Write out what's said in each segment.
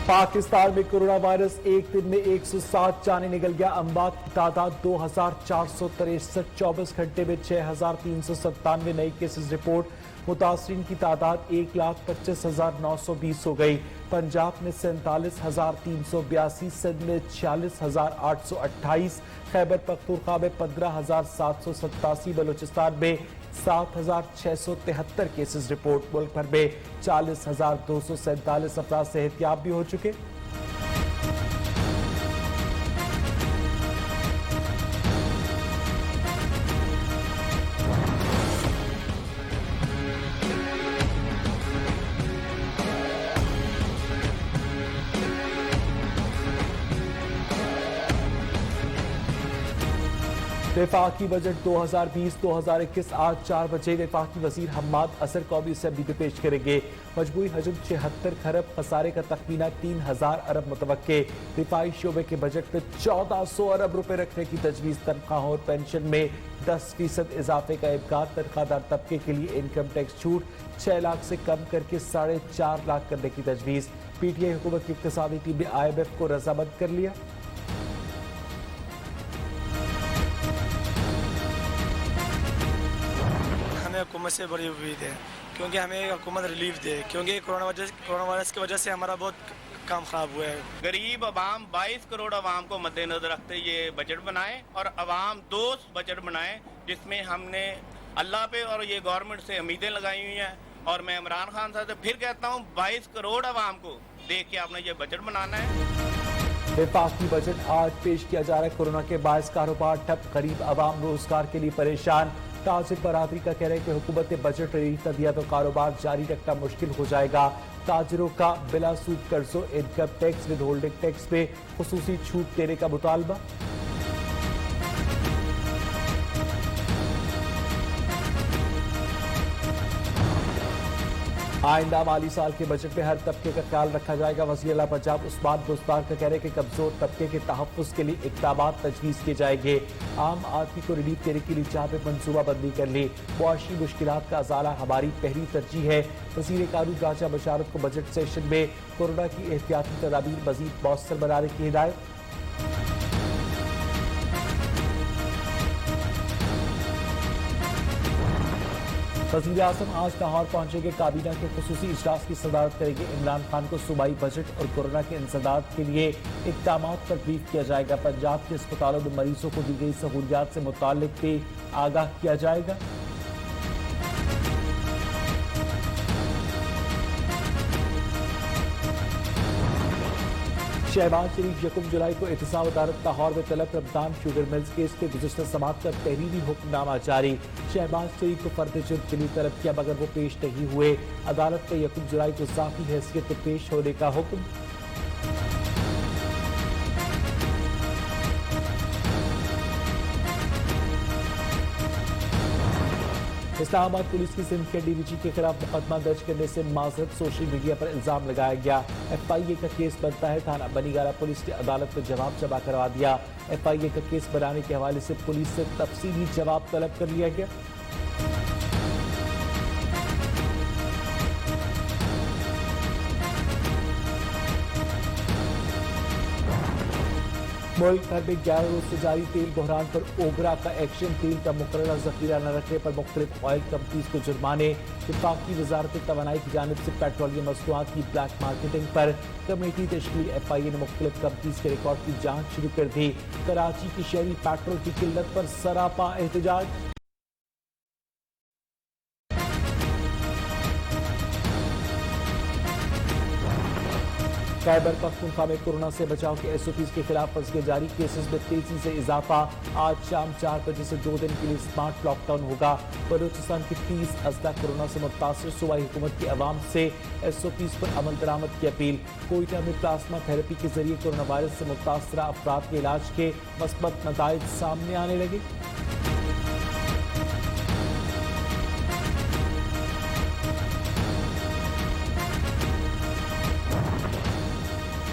पाकिस्तान में corona virus एक दिन में 107 जाने निकल गया। अमवात की तादाद 2463। 24 घंटे में 6397 नए केसेस रिपोर्ट। मुतासरीन की तादाद 1,25,920 हो गई। पंजाब में 47,382, सिंध में 46,828, खैबर पख्तूनख्वा में 15,787, बलूचिस्तान में 7,673 केसेस रिपोर्ट। मुल्क भर में 40,247 अफराद सेहतयाब भी हो चुके। वफाकी बजट 2020-2021 आज 4 बजे वफाकी वजीर हम्माद असर कौमी असेंबली में पेश करेंगे। मजमूई हजम 76 खरब, खसारे का तखमीना 3000 अरब मुतवक्के। दिफाई शोबे के बजट में 1400 अरब रुपए रखने की तजवीज़। तनख्वाहों और पेंशन में 10% इजाफे का इम्कान। तनख्वाहदार तबके के लिए इनकम टैक्स छूट 6 लाख से कम करके 4.5 लाख करने की तजवीज़। PTI हुकूमत की इक़्तिसादी टीम ने IMF को रजामंद कर लिया। हुकूमत से बड़ी उम्मीद है क्योंकि हमें हुकूमत रिलीफ दे, क्योंकि कोरोना वायरस की वजह से हमारा बहुत काम खराब हुआ है। गरीब अवाम 22 करोड़ अवाम को मद्देनजर रखते ये बजट बनाए और अवाम दोस्त बजट बनाए जिसमें हमने अल्लाह पे और ये गवर्नमेंट से उम्मीदें लगाई हुई हैं। और मैं इमरान खान साहब से फिर कहता हूँ 22 करोड़ अवाम को देख के आपने ये बजट बनाना है। वफाकी बजट आज पेश किया जा रहा है। कोरोना के बायस कारोबार ठप, गरीब अवाम रोजगार के लिए परेशान। ताजिर बरादरी का कहना है कि हुकूमत ने बजट रिलीफ न दिया तो कारोबार जारी रखना मुश्किल हो जाएगा। ताजिरों का बिला सूद कर्जों, income tax, withholding tax पे खुसूसी छूट देने का मुतालबा। आइंदा माली साल के बजट में हर तबके का ख्याल रखा जाएगा। वज़ीर आला पंजाब उस्मान बुज़दार का कहना है कि कमजोर तबके के तहफ़्फ़ुज़ के लिए इक़दामात तजवीज़ किए जाएंगे। आम आदमी को रिलीफ देने के लिए जहाँ पे मनसूबाबंदी कर ली। मुआशी मुश्किलात का अज़ाला हमारी पहली तरजीह है। वज़ीर कानून राजा बशारत को बजट सेशन में कोरोना की एहतियाती तदाबीर मज़ीद मौसर बनाने की हिदायत। वज़ीर आज़म आज लाहौर पहुंचेंगे। काबीना के खुसूसी इजलास की सदारत करेंगे। इमरान खान को सूबाई बजट और कोरोना के इंसदाद के लिए इक़दामात पर ब्रीफ किया जाएगा। पंजाब के अस्पतालों में मरीजों को दी गई सहूलियात से मुताल्लिक भी आगाह किया जाएगा। शहबाज शरीफ 1 जुलाई को एहतसाब अदालत लाहौर में तलब। रमजान शुगर मिल्स केस के गुज़िश्ता समाअत का तहरीरी हुक्मनामा जारी। शहबाज शरीफ को फर्द जुर्म के लिए तलब किया मगर वो पेश नहीं हुए। अदालत ने 1 जुलाई को ज़ाती हैसियत में पेश होने का हुक्म। इस्लामाबाद पुलिस की सिंध के DVG के खिलाफ मुकदमा दर्ज करने से माजरत। सोशल मीडिया पर इल्जाम लगाया गया। FIA का केस बनता है। थाना बनीगारा पुलिस ने अदालत में जवाब जमा करवा दिया। FIA का केस बनाने के हवाले से पुलिस से तफसीली जवाब तलब कर लिया गया। मुल्क भर में 11 रोज से जारी तेल बहरान पर ओगरा का एक्शन। तेल का मुकर्रर जखीरा न रखने पर मुख्तलिफ ऑयल कंपनीज को जुर्माने। वफाकी वजारत तवानाई की जानिब से पेट्रोलियम मसनूआत की ब्लैक मार्केटिंग पर कमेटी तश्कील। FIA ने मुख्तलिफ कंपनीज के रिकॉर्ड की जांच शुरू कर दी। कराची की शहरी पेट्रोल की किल्लत पर सरापा एहतजाज। खैबर पख्तूनख्वा में कोरोना से बचाव के SOPs के खिलाफ फर्जियां जारी। केसेस में तेजी से इजाफा। आज शाम 4 बजे से 2 दिन के लिए स्मार्ट लॉकडाउन होगा। बलूचिस्तान की 30 अजला कोरोना से मुतासर। सूबाई हुकूमत की अवाम से SOPs पर अमल दरामद की अपील। कोयटा में प्लाज्मा थेरेपी के जरिए कोरोना वायरस से मुतासरा अफराद के इलाज के मस्बत नताइज सामने आने लगे।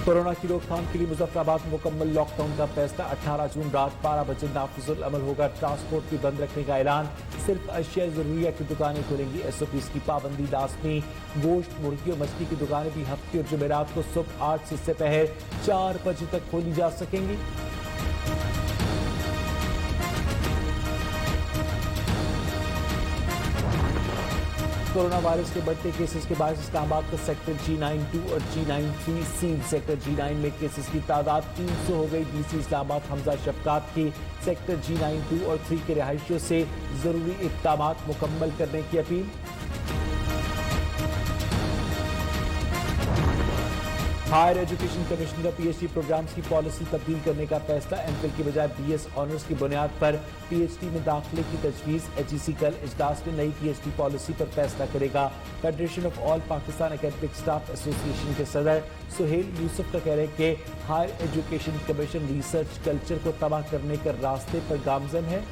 कोरोना की रोकथाम के लिए मुजफ्फराबाद में मुकम्मल लॉकडाउन का फैसला। 18 जून रात 12 बजे नाफिजुल अमल होगा। ट्रांसपोर्ट भी बंद रखने का ऐलान। सिर्फ अशिया जरूरिया की दुकानें खुलेंगी। SOPs की पाबंदी लाजमी। गोश्त, मुर्गी और मछली की दुकानें भी हफ्ते और जुमेरात को सुबह 8 से पहर 4 बजे तक खोली जा सकेंगी। कोरोना वायरस के बढ़ते केसेस के बाद इस्लामाबाद का सेक्टर G92 और G93 सील। सेक्टर G9 में केसेस की तादाद 300 हो गई। DC इस्लामाबाद हमजा शफकात की सेक्टर G92 और 3 के रिहायशियों से जरूरी इक़दाम मुकम्मल करने की अपील। हायर एजुकेशन कमीशन का PhD प्रोग्राम्स की पॉलिसी तब्दील करने का फैसला। MPhil की बजाय BS ऑनर्स की बुनियाद पर PhD में दाखिले की तजवीज़। HEC कल इजलास में नई PhD पॉलिसी पर फैसला करेगा। Federation of All Pakistan Academic Staff Association के सदर सुहेल यूसुफ का कह रहे हैं कि Higher Education Commission research culture को तबाह करने के रास्ते पर गामजन है।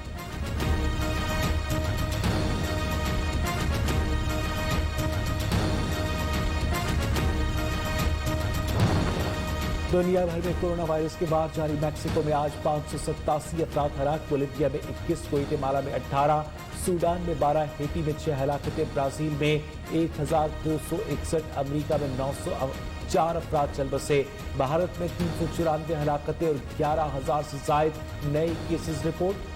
दुनिया भर में कोरोना वायरस के बाद जारी मैक्सिको में आज 587 अफराद हलाक। बोलिविया में 21, ग्वाटेमाला में 18, सूडान में 12, हेटी में 6 हलाकतें, ब्राजील में 1261, अमेरिका में 904 अफराद चल बसे। भारत में 394 हलाकतें और 11,000 से जायद नए केसेस रिपोर्ट।